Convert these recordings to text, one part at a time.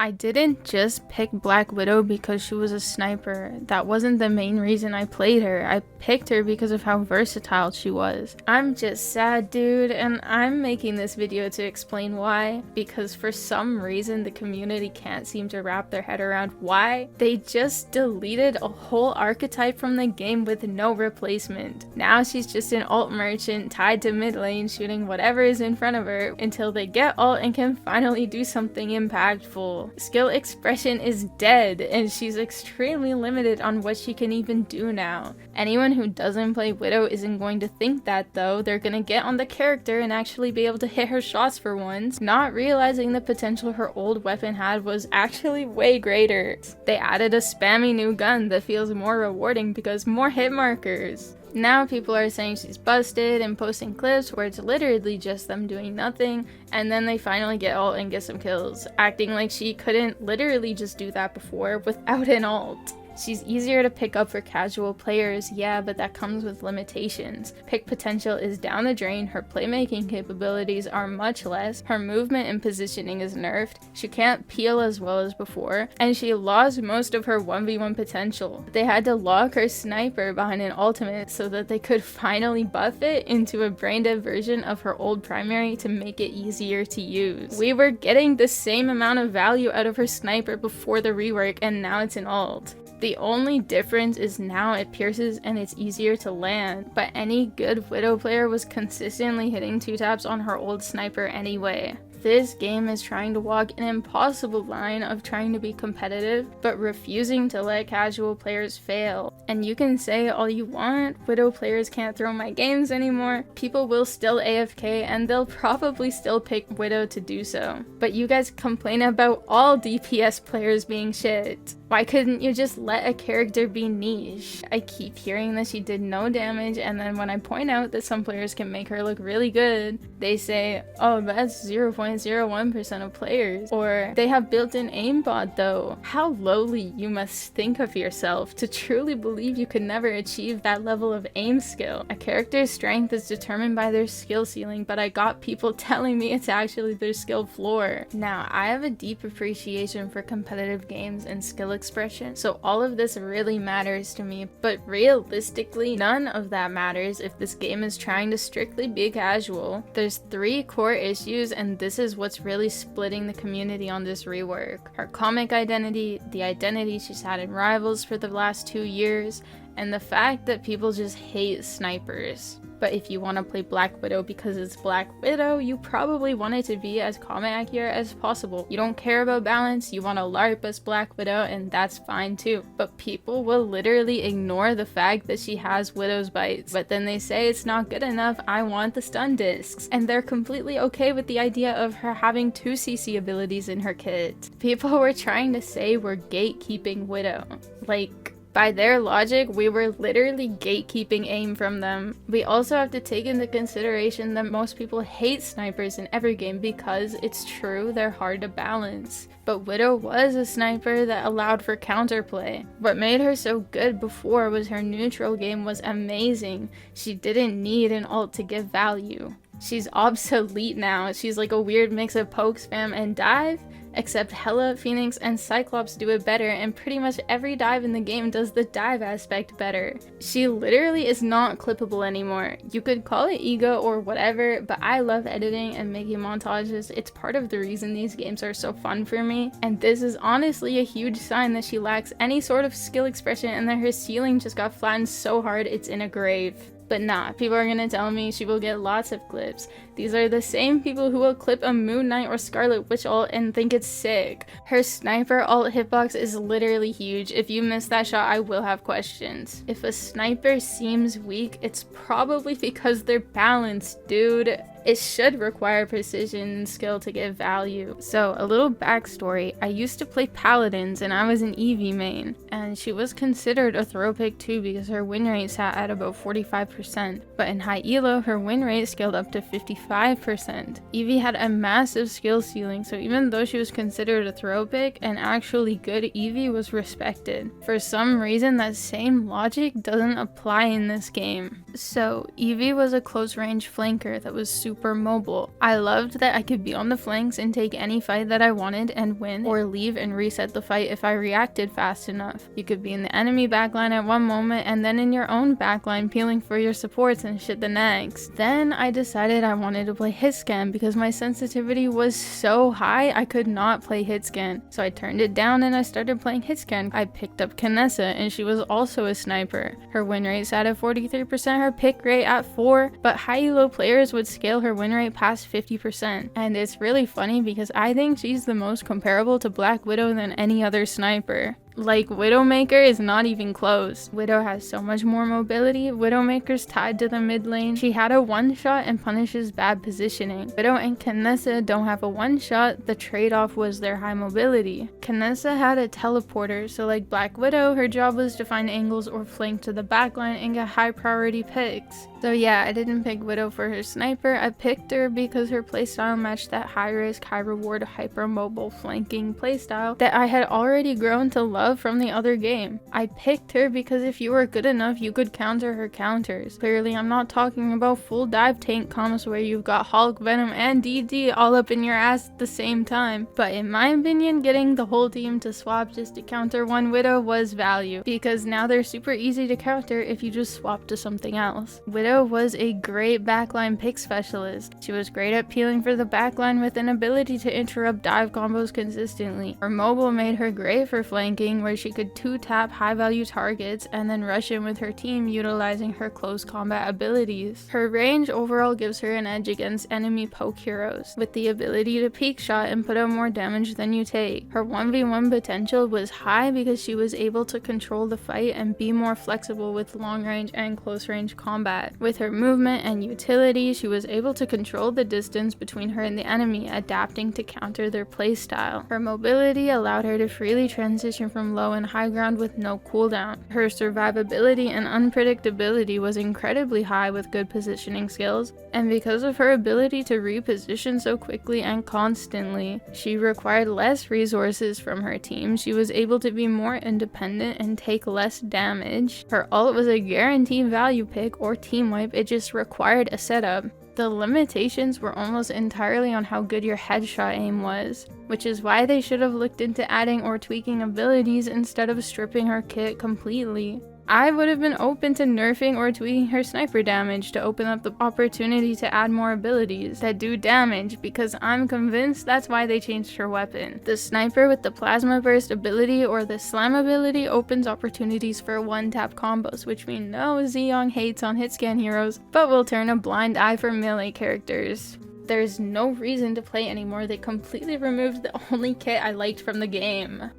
I didn't just pick Black Widow because she was a sniper. That wasn't the main reason I played her. I picked her because of how versatile she was. I'm just sad, dude, and I'm making this video to explain why. Because for some reason the community can't seem to wrap their head around why they just deleted a whole archetype from the game with no replacement. Now she's just an ult merchant tied to mid lane shooting whatever is in front of her until they get ult and can finally do something impactful. Skill expression is dead, and she's extremely limited on what she can even do now. Anyone who doesn't play Widow isn't going to think that though. They're gonna get on the character and actually be able to hit her shots for once, not realizing the potential her old weapon had was actually way greater. They added a spammy new gun that feels more rewarding because more hit markers. Now people are saying she's busted and posting clips where it's literally just them doing nothing, and then they finally get ult and get some kills, acting like she couldn't literally just do that before without an ult. She's easier to pick up for casual players, yeah, but that comes with limitations. Pick potential is down the drain, her playmaking capabilities are much less, her movement and positioning is nerfed, she can't peel as well as before, and she lost most of her 1v1 potential. They had to lock her sniper behind an ultimate so that they could finally buff it into a brain dead version of her old primary to make it easier to use. We were getting the same amount of value out of her sniper before the rework, and now it's an ult. The only difference is now it pierces and it's easier to land, but any good Widow player was consistently hitting 2-taps on her old sniper anyway. This game is trying to walk an impossible line of trying to be competitive, but refusing to let casual players fail. And you can say all you want, Widow players can't throw my games anymore, people will still AFK and they'll probably still pick Widow to do so. But you guys complain about all DPS players being shit. Why couldn't you just let a character be niche? I keep hearing that she did no damage, and then when I point out that some players can make her look really good, they say, oh, that's 0.01% of players. Or, they have built-in aimbot though. How lowly you must think of yourself to truly believe you could never achieve that level of aim skill. A character's strength is determined by their skill ceiling, but I got people telling me it's actually their skill floor. Now, I have a deep appreciation for competitive games and skill expression, so all of this really matters to me, but realistically none of that matters if this game is trying to strictly be casual. There's 3 core issues, and this is what's really splitting the community on this rework. Her comic identity, the identity she's had in Rivals for the last 2 years, and the fact that people just hate snipers. But if you want to play Black Widow because it's Black Widow, you probably want it to be as comic accurate as possible. You don't care about balance, you want to LARP as Black Widow, and that's fine too. But people will literally ignore the fact that she has Widow's bites, but then they say it's not good enough, I want the stun discs. And they're completely okay with the idea of her having 2 CC abilities in her kit. People were trying to say we're gatekeeping Widow. Like, by their logic, we were literally gatekeeping aim from them. We also have to take into consideration that most people hate snipers in every game because it's true, they're hard to balance. But Widow was a sniper that allowed for counterplay. What made her so good before was her neutral game was amazing. She didn't need an ult to give value. She's obsolete now. She's like a weird mix of poke spam and dive, except Hela, Phoenix, and Cyclops do it better, and pretty much every dive in the game does the dive aspect better. She literally is not clippable anymore. You could call it ego or whatever, but I love editing and making montages. It's part of the reason these games are so fun for me, and this is honestly a huge sign that she lacks any sort of skill expression and that her ceiling just got flattened so hard it's in a grave. But nah, people are gonna tell me she will get lots of clips. These are the same people who will clip a Moon Knight or Scarlet Witch ult and think it's sick. Her sniper ult hitbox is literally huge. If you miss that shot, I will have questions. If a sniper seems weak, it's probably because they're balanced, dude. It should require precision and skill to give value. So, a little backstory. I used to play Paladins and I was an Eevee main, and she was considered a throw pick too because her win rate sat at about 45%. But in high elo, her win rate scaled up to 55%. Eevee had a massive skill ceiling, so even though she was considered a throw pick, an actually good Eevee was respected. For some reason, that same logic doesn't apply in this game. So, Eevee was a close range flanker that was super super mobile. I loved that I could be on the flanks and take any fight that I wanted and win, or leave and reset the fight if I reacted fast enough. You could be in the enemy backline at one moment and then in your own backline peeling for your supports and shit the next. Then I decided I wanted to play hit scan because my sensitivity was so high I could not play hit scan. So I turned it down and I started playing hit scan. I picked up Kanessa and she was also a sniper. Her win rate sat at 43%, her pick rate at 4, but high elo players would scale her win rate past 50%. And it's really funny because I think she's the most comparable to Black Widow than any other sniper. Like, Widowmaker is not even close. Widow has so much more mobility. Widowmaker's tied to the mid lane. She had a one-shot and punishes bad positioning. Widow and Kanessa don't have a one-shot. The trade-off was their high mobility. Kanessa had a teleporter, so like Black Widow, her job was to find angles or flank to the backline and get high priority picks. So yeah, I didn't pick Widow for her sniper. I picked her because her playstyle matched that high-risk, high-reward, hyper-mobile flanking playstyle that I had already grown to love from the other game. I picked her because if you were good enough, you could counter her counters. Clearly, I'm not talking about full dive tank comps where you've got Hulk, Venom, and DD all up in your ass at the same time. But in my opinion, getting the whole team to swap just to counter one Widow was value, because now they're super easy to counter if you just swap to something else. Widow was a great backline pick specialist. She was great at peeling for the backline with an ability to interrupt dive combos consistently. Her mobile made her great for flanking, where she could 2-tap high-value targets and then rush in with her team utilizing her close combat abilities. Her range overall gives her an edge against enemy poke heroes, with the ability to peek shot and put out more damage than you take. Her 1v1 potential was high because she was able to control the fight and be more flexible with long range and close range combat. With her movement and utility, she was able to control the distance between her and the enemy, adapting to counter their playstyle. Her mobility allowed her to freely transition from low and high ground with no cooldown. Her survivability and unpredictability was incredibly high with good positioning skills, and because of her ability to reposition so quickly and constantly, she required less resources from her team. She was able to be more independent and take less damage. Her ult was a guaranteed value pick or team wipe, it just required a setup. The limitations were almost entirely on how good your headshot aim was, which is why they should have looked into adding or tweaking abilities instead of stripping her kit completely. I would have been open to nerfing or tweaking her sniper damage to open up the opportunity to add more abilities that do damage, because I'm convinced that's why they changed her weapon. The sniper with the plasma burst ability or the slam ability opens opportunities for one-tap combos, which we know Zeong hates on hitscan heroes, but will turn a blind eye for melee characters. There's no reason to play anymore. They completely removed the only kit I liked from the game.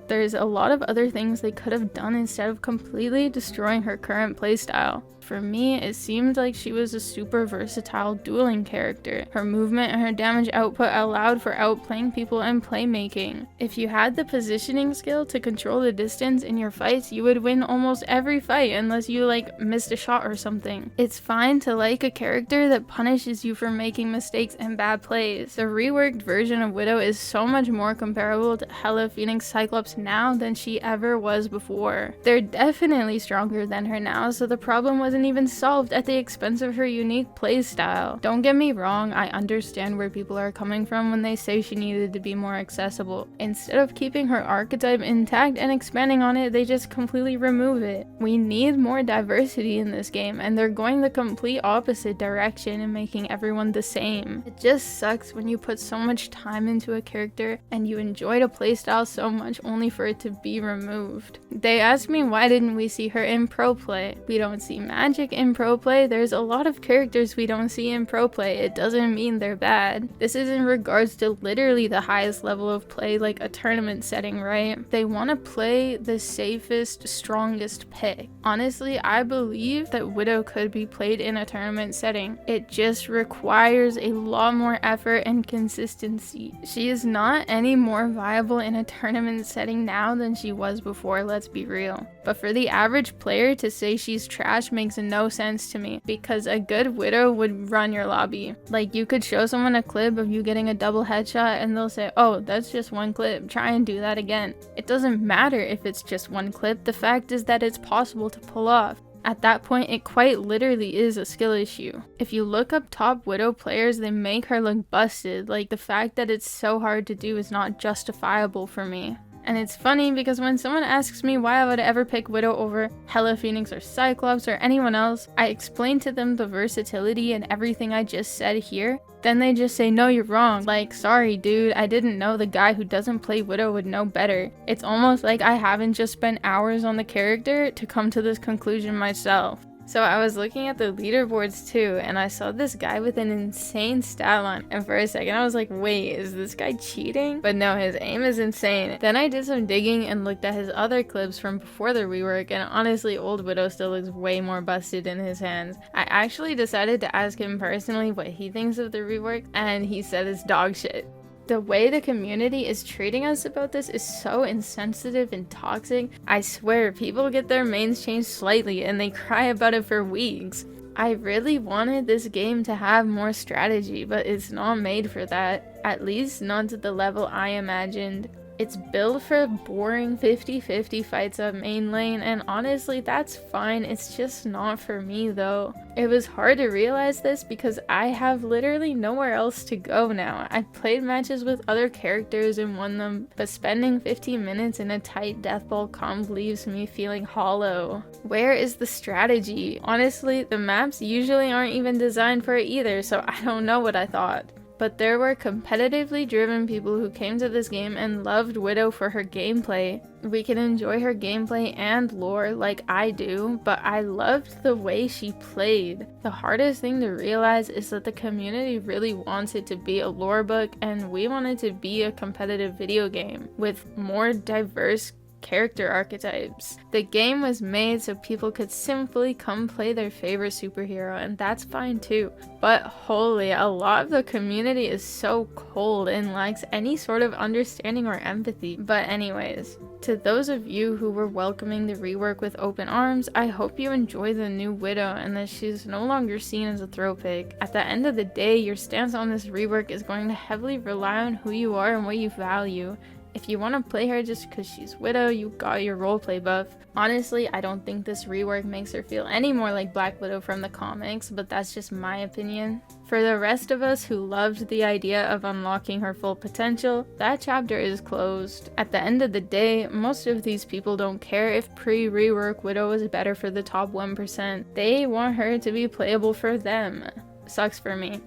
There's a lot of other things they could have done instead of completely destroying her current playstyle. For me, it seemed like she was a super versatile dueling character. Her movement and her damage output allowed for outplaying people and playmaking. If you had the positioning skill to control the distance in your fights, you would win almost every fight unless you missed a shot or something. It's fine to like a character that punishes you for making mistakes and bad plays. The reworked version of Widow is so much more comparable to Hela, Phoenix, Cyclops now than she ever was before. They're definitely stronger than her now, so the problem wasn't even solved at the expense of her unique playstyle. Don't get me wrong, I understand where people are coming from when they say she needed to be more accessible. Instead of keeping her archetype intact and expanding on it, they just completely remove it. We need more diversity in this game, and they're going the complete opposite direction and making everyone the same. It just sucks when you put so much time into a character and you enjoyed a playstyle so much only for it to be removed. They asked me why didn't we see her in pro play. We don't see magic in pro play. There's a lot of characters we don't see in pro play. It doesn't mean they're bad. This is in regards to literally the highest level of play, like a tournament setting, right? They want to play the safest, strongest pick. Honestly, I believe that Widow could be played in a tournament setting. It just requires a lot more effort and consistency. She is not any more viable in a tournament setting now than she was before, let's be real. But for the average player to say she's trash makes no sense to me, because a good Widow would run your lobby. Like, you could show someone a clip of you getting a double headshot and they'll say, oh, that's just one clip, try and do that again. It doesn't matter if it's just one clip, the fact is that it's possible to pull off. At that point, it quite literally is a skill issue. If you look up top Widow players, they make her look busted. Like, the fact that it's so hard to do is not justifiable for me. And it's funny because when someone asks me why I would ever pick Widow over Hella Phoenix or Cyclops or anyone else, I explain to them the versatility and everything I just said here. Then they just say, no, you're wrong. Like, sorry dude, I didn't know the guy who doesn't play Widow would know better. It's almost like I haven't just spent hours on the character to come to this conclusion myself. So I was looking at the leaderboards too, and I saw this guy with an insane stat line, and for a second I was like, wait, is this guy cheating? But no, his aim is insane. Then I did some digging and looked at his other clips from before the rework, and honestly, old Widow still looks way more busted in his hands. I actually decided to ask him personally what he thinks of the rework, and he said it's dog shit. The way the community is treating us about this is so insensitive and toxic. I swear, people get their mains changed slightly and they cry about it for weeks. I really wanted this game to have more strategy, but it's not made for that. At least not to the level I imagined. It's built for boring 50-50 fights up main lane, and honestly that's fine, it's just not for me though. It was hard to realize this because I have literally nowhere else to go now. I've played matches with other characters and won them, but spending 15 minutes in a tight deathball comp leaves me feeling hollow. Where is the strategy? Honestly, the maps usually aren't even designed for it either, so I don't know what I thought. But there were competitively driven people who came to this game and loved Widow for her gameplay. We can enjoy her gameplay and lore like I do, but I loved the way she played. The hardest thing to realize is that the community really wants it to be a lore book, and we want it to be a competitive video game with more diverse character archetypes. The game was made so people could simply come play their favorite superhero, and that's fine too. But holy, a lot of the community is so cold and lacks any sort of understanding or empathy. But anyways, to those of you who were welcoming the rework with open arms, I hope you enjoy the new Widow and that she's no longer seen as a throw pick. At the end of the day, your stance on this rework is going to heavily rely on who you are and what you value. If you want to play her just because she's Widow, you got your roleplay buff. Honestly, I don't think this rework makes her feel any more like Black Widow from the comics, but that's just my opinion. For the rest of us who loved the idea of unlocking her full potential, that chapter is closed. At the end of the day, most of these people don't care if pre-rework Widow is better for the top 1%. They want her to be playable for them. Sucks for me.